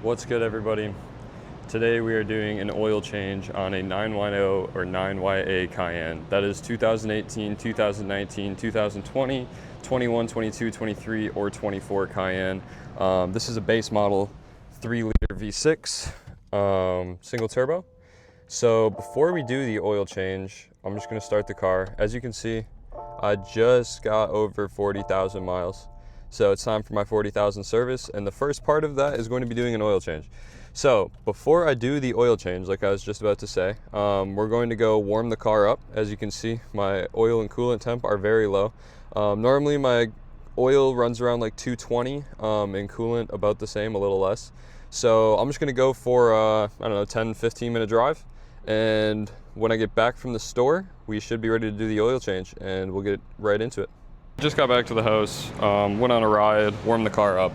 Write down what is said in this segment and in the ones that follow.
What's good, everybody? Today we are doing an oil change on a 9YO or 9YA Cayenne. That is 2018, 2019, 2020, 21, 22, 23, or 24 Cayenne. This is a base model 3-liter V6 single turbo. So before we do the oil change, I'm just going to start the car. As you can see, I just got over 40,000 miles. So it's time for my 40,000 service, and the first part of that is going to be doing an oil change. So before I do the oil change, like I was just about to say, we're going to go warm the car up. As you can see, my oil and coolant temp are very low. Normally my oil runs around like 220 and coolant about the same, a little less. So I'm just going to go for I don't know, 10-15 minute drive, and when I get back from the store, we should be ready to do the oil change, and we'll get right into it. Just got back to the house, went on a ride, warmed the car up.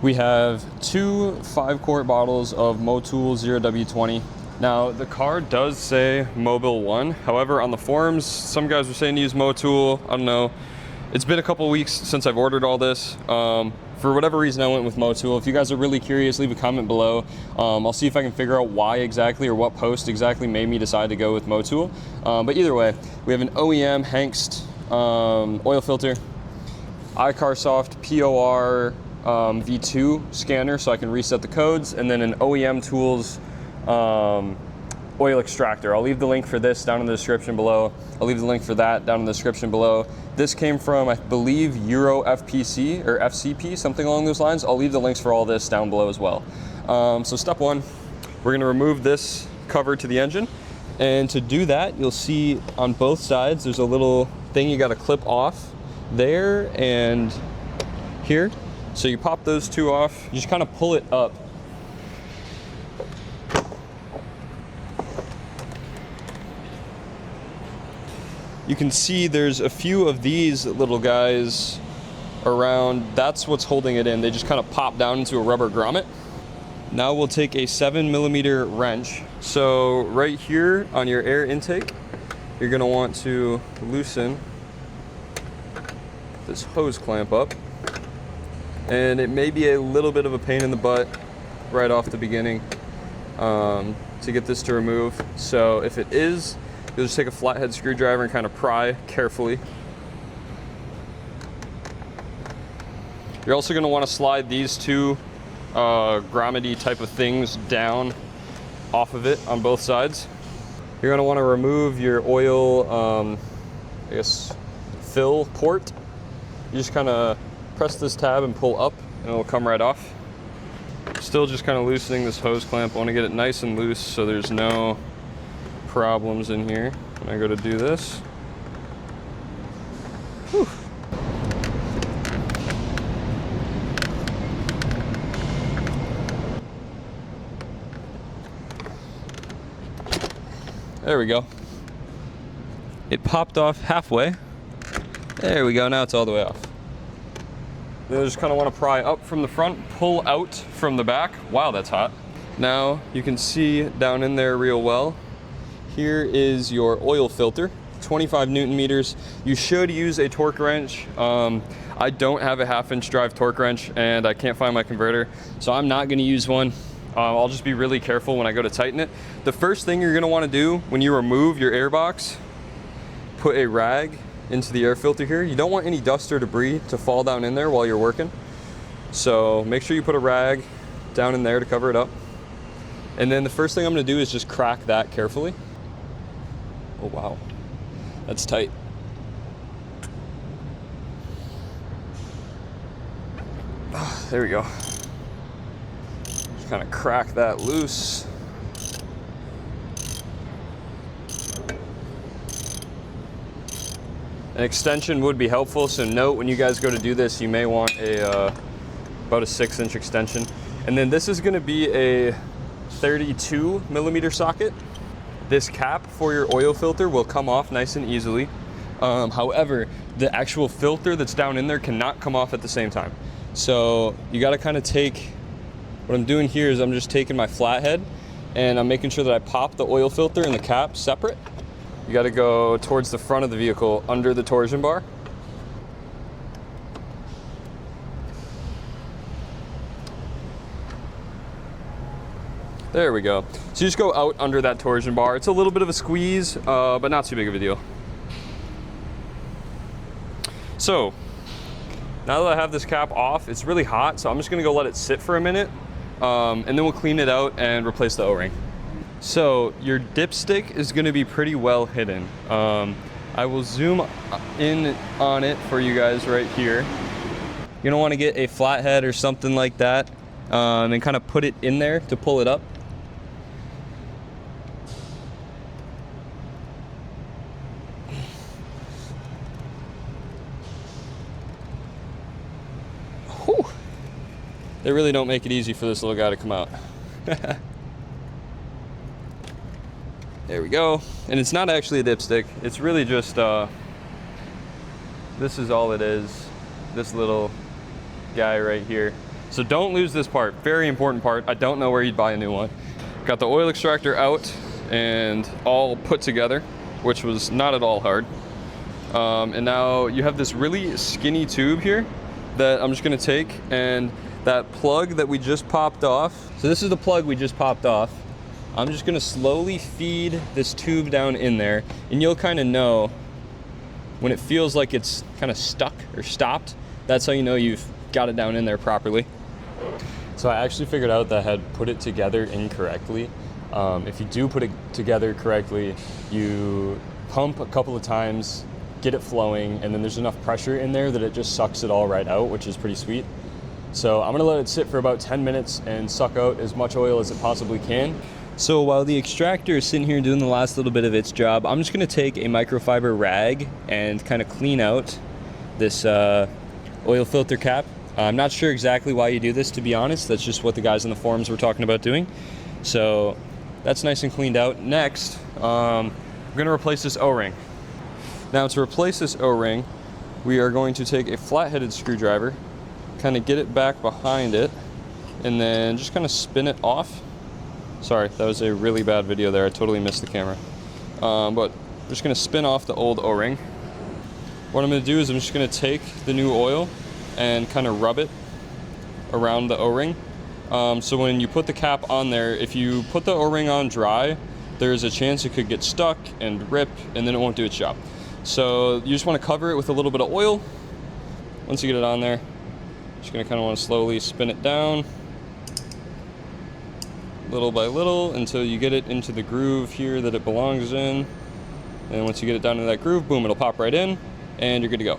We have two 5-quart bottles of Motul 0W20. Now, the car does say Mobil 1. However, on the forums, some guys were saying to use Motul. I don't know. It's been a couple weeks since I've ordered all this. For whatever reason, I went with Motul. If you guys are really curious, leave a comment below. I'll see if I can figure out why exactly or what post exactly made me decide to go with Motul. But either way, we have an OEM Hengst oil filter, iCarSoft POR V2 scanner so I can reset the codes, and then an OEM Tools oil extractor. I'll leave the link for this down in the description below. I'll leave the link for that down in the description below. This came from, I believe, Euro FPC or FCP, something along those lines. I'll leave the links for all this down below as well. So step one, we're going to remove this cover to the engine. And to do that, you'll see on both sides, there's a little thing you got to clip off there and here. So you pop those two off, you just kind of pull it up. You can see there's a few of these little guys around. That's what's holding it in. They just kind of pop down into a rubber grommet. Now we'll take a 7mm wrench. So right here on your air intake, you're gonna want to loosen this hose clamp up. And it may be a little bit of a pain in the butt right off the beginning to get this to remove. So if it is, you'll just take a flathead screwdriver and kind of pry carefully. You're also gonna wanna slide these two grommety type of things down off of it on both sides. You're gonna wanna remove your oil, I guess, fill port. You just kind of press this tab and pull up, and it'll come right off. Still just kind of loosening this hose clamp. I want to get it nice and loose so there's no problems in here when I go to do this. Whew. There we go. It popped off halfway. There we go, now it's all the way off. You just kind of want to pry up from the front, pull out from the back. Wow, that's hot. Now you can see down in there real well. Here is your oil filter, 25 Newton meters. You should use a torque wrench. I don't have a 1/2-inch drive torque wrench, and I can't find my converter, so I'm not going to use one. I'll just be really careful when I go to tighten it. The first thing you're going to want to do when you remove your air box, put a rag into the air filter here. You don't want any dust or debris to fall down in there while you're working. So make sure you put a rag down in there to cover it up. And then the first thing I'm gonna do is just crack that carefully. Oh wow, that's tight. There we go. Just kind of crack that loose. An extension would be helpful, so note when you guys go to do this, you may want a about a 6-inch extension. And then this is gonna be a 32mm socket. This cap for your oil filter will come off nice and easily. However, the actual filter that's down in there cannot come off at the same time. So you gotta kind of take, what I'm doing here is I'm just taking my flathead and I'm making sure that I pop the oil filter and the cap separate. You got to go towards the front of the vehicle under the torsion bar. There we go. So you just go out under that torsion bar. It's a little bit of a squeeze, but not too big of a deal. So now that I have this cap off, it's really hot, so I'm just gonna go let it sit for a minute, and then we'll clean it out and replace the O-ring. So your dipstick is gonna be pretty well hidden. I will zoom in on it for you guys right here. You're gonna wanna get a flathead or something like that, and kind of put it in there to pull it up. Whew. They really don't make it easy for this little guy to come out. There we go. And it's not actually a dipstick. It's really just, this is all it is. This little guy right here. So don't lose this part. Very important part. I don't know where you'd buy a new one. Got the oil extractor out and all put together, which was not at all hard. And now you have this really skinny tube here that I'm just gonna take, and that plug that we just popped off. So this is the plug we just popped off. I'm just gonna slowly feed this tube down in there, and you'll kind of know when it feels like it's kind of stuck or stopped. That's how you know you've got it down in there properly. So I actually figured out that I had put it together incorrectly. If you do put it together correctly, you pump a couple of times, get it flowing, and then there's enough pressure in there that it just sucks it all right out, which is pretty sweet. So I'm gonna let it sit for about 10 minutes and suck out as much oil as it possibly can. So while the extractor is sitting here doing the last little bit of its job, I'm just gonna take a microfiber rag and kind of clean out this oil filter cap. I'm not sure exactly why you do this, to be honest. That's just what the guys in the forums were talking about doing. So that's nice and cleaned out. Next, we're gonna replace this O-ring. Now to replace this O-ring, we are going to take a flat-headed screwdriver, kind of get it back behind it, and then just kind of spin it off. Sorry, that was a really bad video there. I totally missed the camera. But I'm just gonna spin off the old O-ring. What I'm gonna do is I'm just gonna take the new oil and kind of rub it around the O-ring. So when you put the cap on there, if you put the O-ring on dry, there's a chance it could get stuck and rip, and then it won't do its job. So you just wanna cover it with a little bit of oil. Once you get it on there, just gonna kind of wanna slowly spin it down, little by little, until you get it into the groove here that it belongs in. And once you get it down into that groove, boom, it'll pop right in, and you're good to go.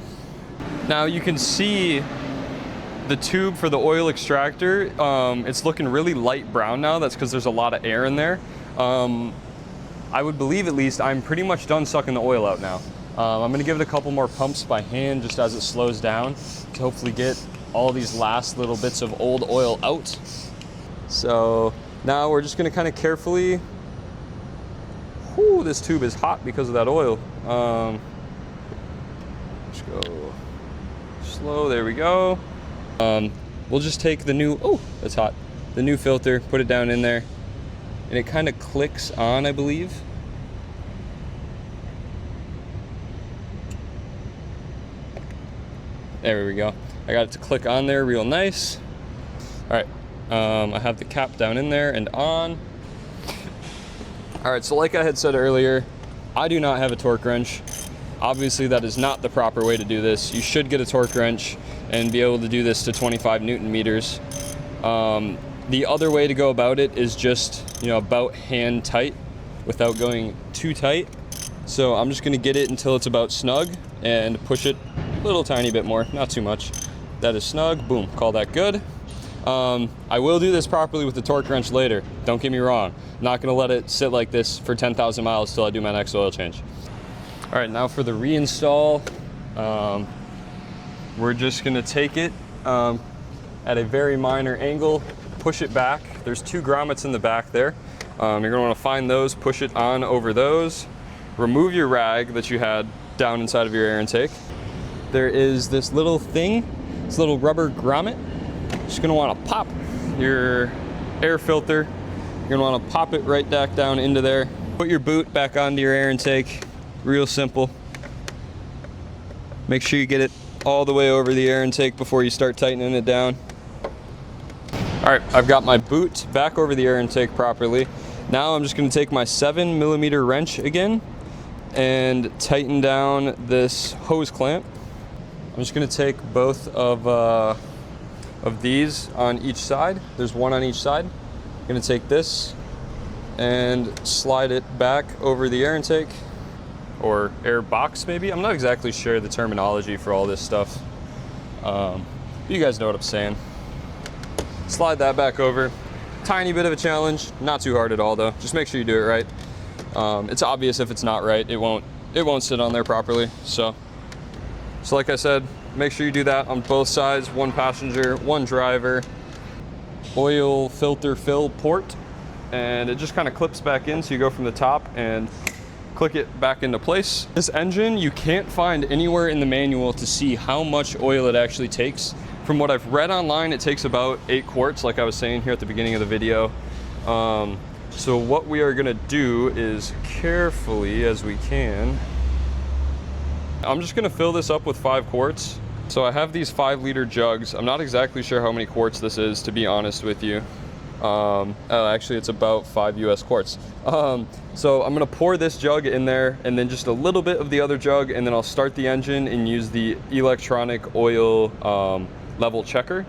Now you can see the tube for the oil extractor. It's looking really light brown now. That's because there's a lot of air in there. I would believe, at least, I'm pretty much done sucking the oil out now. I'm gonna give it a couple more pumps by hand just as it slows down to hopefully get all these last little bits of old oil out. So now we're just gonna kind of carefully, whoo, this tube is hot because of that oil. Just go slow, there we go. We'll just take the new, oh, that's hot. The new filter, put it down in there, and it kind of clicks on, I believe. There we go. I got it to click on there real nice. All right, I have the cap down in there and on. All right, so like I had said earlier, I do not have a torque wrench. Obviously, that is not the proper way to do this. You should get a torque wrench and be able to do this to 25 Newton meters. The other way to go about it is just, about hand tight without going too tight. So I'm just gonna get it until it's about snug and push it a little tiny bit more, not too much. That is snug, boom, call that good. I will do this properly with the torque wrench later, don't get me wrong. I'm not gonna let it sit like this for 10,000 miles till I do my next oil change. All right, now for the reinstall, we're just gonna take it at a very minor angle, push it back. There's 2 grommets in the back there. You're gonna wanna find those, push it on over those, remove your rag that you had down inside of your air intake. There is this little thing, this little rubber grommet. Just gonna wanna pop your air filter. You're gonna wanna pop it right back down into there. Put your boot back onto your air intake. Real simple. Make sure you get it all the way over the air intake before you start tightening it down. All right, I've got my boot back over the air intake properly. Now I'm just gonna take my 7mm wrench again and tighten down this hose clamp. I'm just gonna take both of these on each side. There's one on each side. I'm gonna take this and slide it back over the air intake, or air box maybe. I'm not exactly sure the terminology for all this stuff. You guys know what I'm saying. Slide that back over. Tiny bit of a challenge, not too hard at all though. Just make sure you do it right. It's obvious if it's not right, it won't sit on there properly. So like I said, make sure you do that on both sides. One passenger, one driver. Oil filter fill port, and it just kind of clips back in, so you go from the top and click it back into place. This engine, you can't find anywhere in the manual to see how much oil it actually takes. From what I've read online, it takes about 8 quarts, like I was saying here at the beginning of the video. So what we are gonna do is, carefully as we can, I'm just gonna fill this up with 5 quarts. So I have these 5-liter jugs. I'm not exactly sure how many quarts this is, to be honest with you. Actually, it's about 5 US quarts. So I'm gonna pour this jug in there, and then just a little bit of the other jug, and then I'll start the engine and use the electronic oil level checker.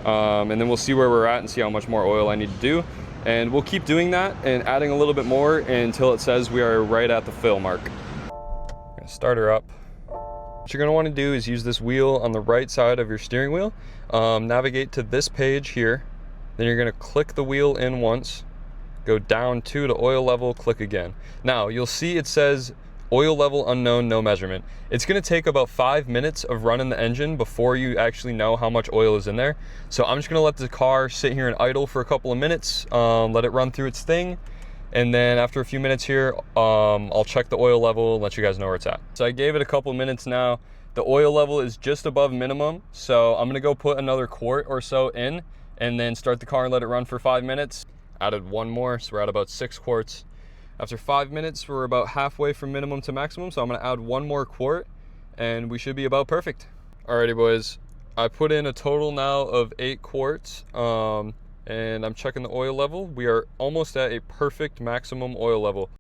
And then we'll see where we're at and see how much more oil I need to do. And we'll keep doing that and adding a little bit more until it says we are right at the fill mark. I'm gonna start her up. What you're gonna wanna do is use this wheel on the right side of your steering wheel. Navigate to this page here. Then you're gonna click the wheel in once, go down to the oil level, click again. Now, you'll see it says oil level unknown, no measurement. It's gonna take about 5 minutes of running the engine before you actually know how much oil is in there. So I'm just gonna let the car sit here and idle for a couple of minutes, let it run through its thing. And then after a few minutes here, I'll check the oil level and let you guys know where it's at. So I gave it a couple minutes now. The oil level is just above minimum. So I'm gonna go put another quart or so in, and then start the car and let it run for 5 minutes. Added one more, so we're at about 6 quarts. After 5 minutes, we're about halfway from minimum to maximum, so I'm gonna add one more quart, and we should be about perfect. Alrighty boys, I put in a total now of 8 quarts, and I'm checking the oil level. We are almost at a perfect maximum oil level.